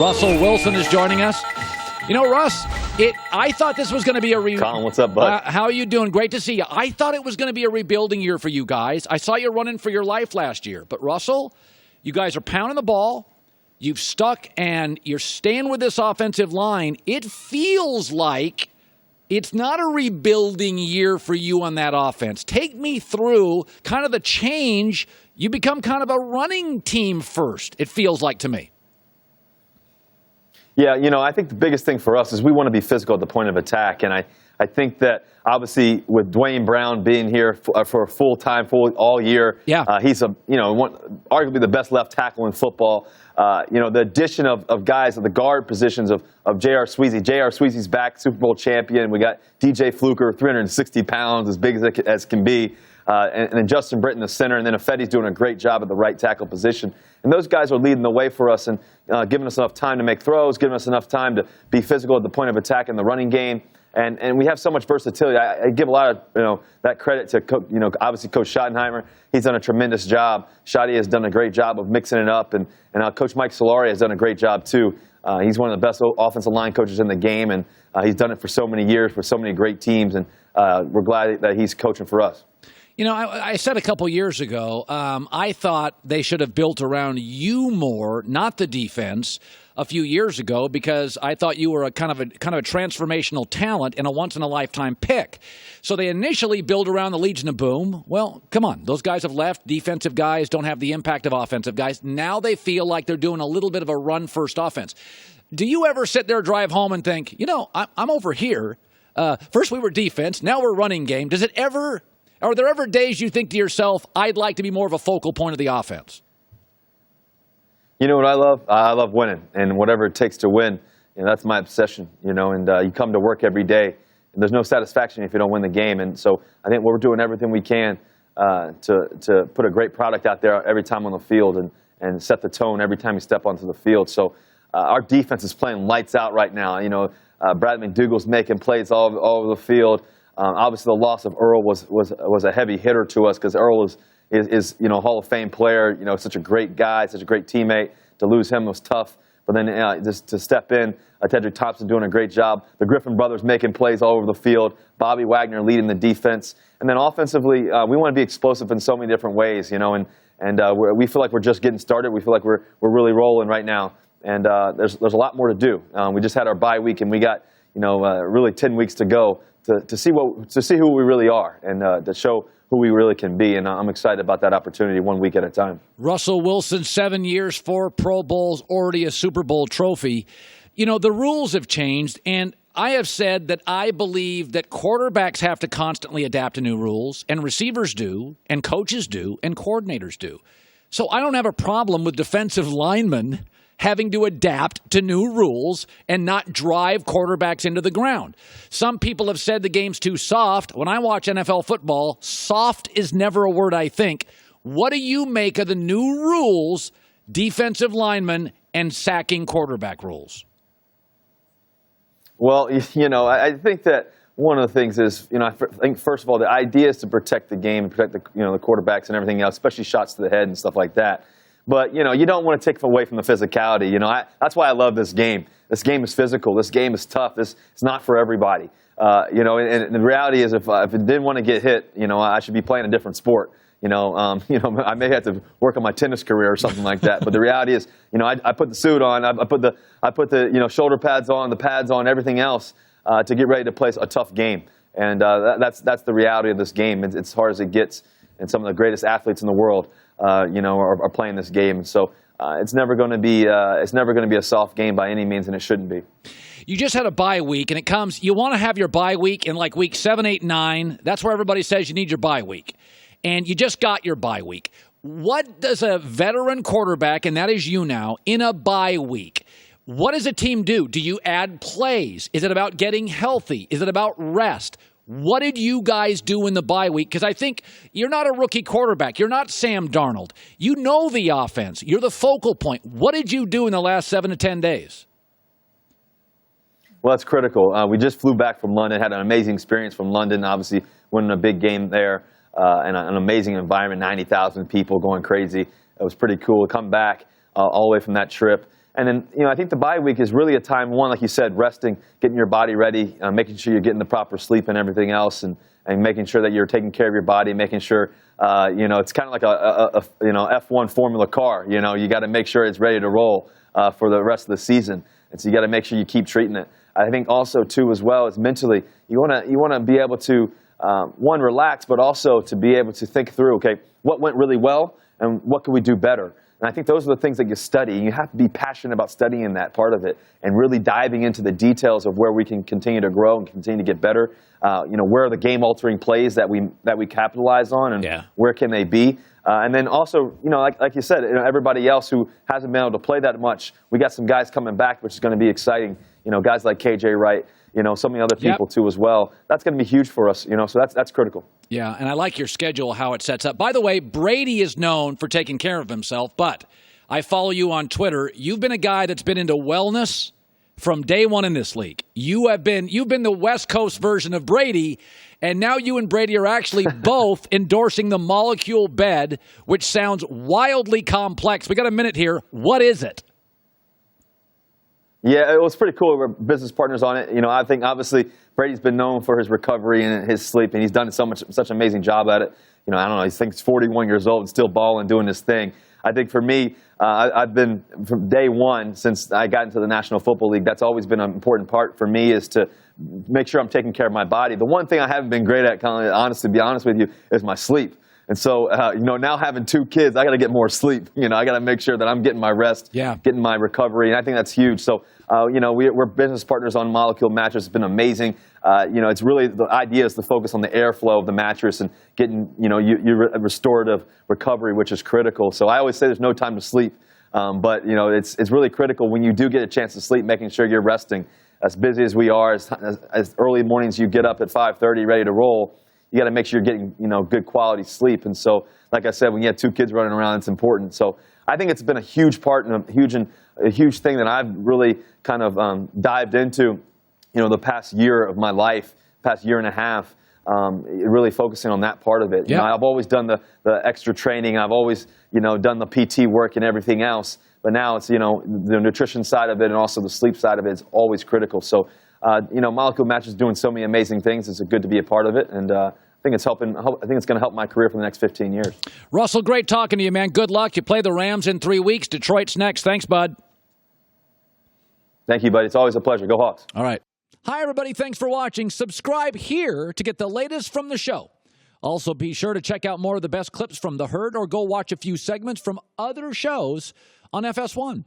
Russell Wilson is joining us. You know, Russ, I thought this was going to be a Colin, what's up, bud? How are you doing? Great to see you. I thought it was going to be a rebuilding year for you guys. I saw you running for your life last year. But, Russell, you guys are pounding the ball. You've stuck, and you're staying with this offensive line. It feels like it's not a rebuilding year for you on that offense. Take me through kind of the change. You become kind of a running team first, it feels like to me. Yeah, I think the biggest thing for us is we want to be physical at the point of attack. And I think that, obviously, with Dwayne Brown being here for a full-time, all year, he's arguably the best left tackle in football. The addition of guys at the guard positions of J.R. Sweezy. J.R. Sweezy's back, Super Bowl champion. We got DJ Fluker, 360 pounds, as big as can be. And then Justin Britt in the center, and then Ifedi's doing a great job at the right tackle position. And those guys are leading the way for us and giving us enough time to make throws, giving us enough time to be physical at the point of attack in the running game. And we have so much versatility. I give a lot of that credit to obviously Coach Schottenheimer. He's done a tremendous job. Shotty has done a great job of mixing it up, and Coach Mike Solari has done a great job too. He's one of the best offensive line coaches in the game, and he's done it for so many years for so many great teams. And we're glad that he's coaching for us. I said a couple years ago, I thought they should have built around you more, not the defense, a few years ago, because I thought you were a kind of a transformational talent and a once-in-a-lifetime pick. So they initially built around the Legion of Boom. Well, come on. Those guys have left. Defensive guys don't have the impact of offensive guys. Now they feel like they're doing a little bit of a run-first offense. Do you ever sit there, drive home, and think, I'm over here. First we were defense. Now we're running game. Are there ever days you think to yourself, I'd like to be more of a focal point of the offense? You know what I love? I love winning, and whatever it takes to win, that's my obsession, and you come to work every day, and there's no satisfaction if you don't win the game. And so I think we're doing everything we can to put a great product out there every time on the field and set the tone every time you step onto the field. So our defense is playing lights out right now. Brad McDougall's making plays all over the field. Obviously, the loss of Earl was a heavy hitter to us because Earl is a Hall of Fame player, such a great guy, such a great teammate. To lose him was tough. But then just to step in, Tedrick Thompson doing a great job. The Griffin brothers making plays all over the field. Bobby Wagner leading the defense. And then offensively, we want to be explosive in so many different ways, and we feel like we're just getting started. We feel like we're really rolling right now. And there's a lot more to do. We just had our bye week, and we got really 10 weeks to go to see who we really are and to show who we really can be. And I'm excited about that opportunity 1 week at a time. Russell Wilson, 7 years, 4 Pro Bowls, already a Super Bowl trophy. The rules have changed, and I have said that I believe that quarterbacks have to constantly adapt to new rules, and receivers do, and coaches do, and coordinators do. So I don't have a problem with defensive linemen having to adapt to new rules and not drive quarterbacks into the ground. Some people have said the game's too soft. When I watch NFL football, soft is never a word I think. What do you make of the new rules, defensive linemen, and sacking quarterback rules? Well, I think that one of the things is, I think, first of all, the idea is to protect the game, protect the quarterbacks and everything else, especially shots to the head and stuff like that. But, you don't want to take away from the physicality. That's why I love this game. This game is physical. This game is tough. It's not for everybody. And the reality is if I didn't want to get hit, I should be playing a different sport. I may have to work on my tennis career or something like that. But the reality is, I put the suit on. I put the shoulder pads on, everything else to get ready to play a tough game. And that's the reality of this game. It's as hard as it gets. And some of the greatest athletes in the world, are playing this game. And so it's never going to be a soft game by any means, and it shouldn't be. You just had a bye week, and you want to have your bye week in like week 7, 8, 9. That's where everybody says you need your bye week. And you just got your bye week. What does a veteran quarterback, and that is you now, in a bye week, what does a team do? Do you add plays? Is it about getting healthy? Is it about rest? What did you guys do in the bye week? Because I think you're not a rookie quarterback. You're not Sam Darnold. You know the offense. You're the focal point. What did you do in the last 7 to 10 days? Well, it's critical. We just flew back from London, had an amazing experience from London, obviously winning a big game there, and an amazing environment, 90,000 people going crazy. It was pretty cool to come back all the way from that trip. And then, I think the bye week is really a time, one, like you said, resting, getting your body ready, making sure you're getting the proper sleep and everything else, and making sure that you're taking care of your body, making sure, it's kind of like a F1 Formula car. You got to make sure it's ready to roll for the rest of the season. And so you got to make sure you keep treating it. I think also, too, as well, is mentally, you want to be able to, one, relax, but also to be able to think through, okay, what went really well and what can we do better? And I think those are the things that you study. You have to be passionate about studying that part of it and really diving into the details of where we can continue to grow and continue to get better. Where are the game-altering plays that we capitalize on, and where can they be? And then also, like you said, everybody else who hasn't been able to play that much, we got some guys coming back, which is going to be exciting. Guys like KJ Wright, some of the other people too as well. That's going to be huge for us. So that's critical. Yeah, and I like your schedule, how it sets up. By the way, Brady is known for taking care of himself, but I follow you on Twitter. You've been a guy that's been into wellness from day one in this league. You've been the West Coast version of Brady, and now you and Brady are actually both endorsing the molecule bed, which sounds wildly complex. We got a minute here. What is it? Yeah, it was pretty cool. We're business partners on it. I think obviously Brady's been known for his recovery and his sleep, and he's done such an amazing job at it. I don't know. I think he's 41 years old and still balling, doing his thing. I think for me, I've been from day one since I got into the National Football League. That's always been an important part for me, is to make sure I'm taking care of my body. The one thing I haven't been great at, Colin, to be honest with you, is my sleep. And so, now having 2 kids, I got to get more sleep. I got to make sure that I'm getting my rest, getting my recovery, and I think that's huge. So, we're business partners on Molecule Mattress. It's been amazing. It's really, the idea is to focus on the airflow of the mattress and getting, your restorative recovery, which is critical. So I always say there's no time to sleep, but it's really critical when you do get a chance to sleep, making sure you're resting. As busy as we are, as early mornings you get up at 5:30 ready to roll, you got to make sure you're getting, good quality sleep. And so, like I said, when you have 2 kids running around, it's important. So I think it's been a huge part and a huge thing that I've really kind of dived into, the past year of my life, past year and a half, really focusing on that part of it. I've always done the extra training. I've always, done the PT work and everything else. But now it's, the nutrition side of it and also the sleep side of it is always critical. So, Molecule Mattress is doing so many amazing things. It's good to be a part of it, and I think it's helping. I think it's going to help my career for the next 15 years. Russell, great talking to you, man. Good luck. You play the Rams in 3 weeks. Detroit's next. Thanks, bud. Thank you, buddy. It's always a pleasure. Go Hawks. All right. Hi, everybody. Thanks for watching. Subscribe here to get the latest from the show. Also, be sure to check out more of the best clips from The Herd, or go watch a few segments from other shows on FS1.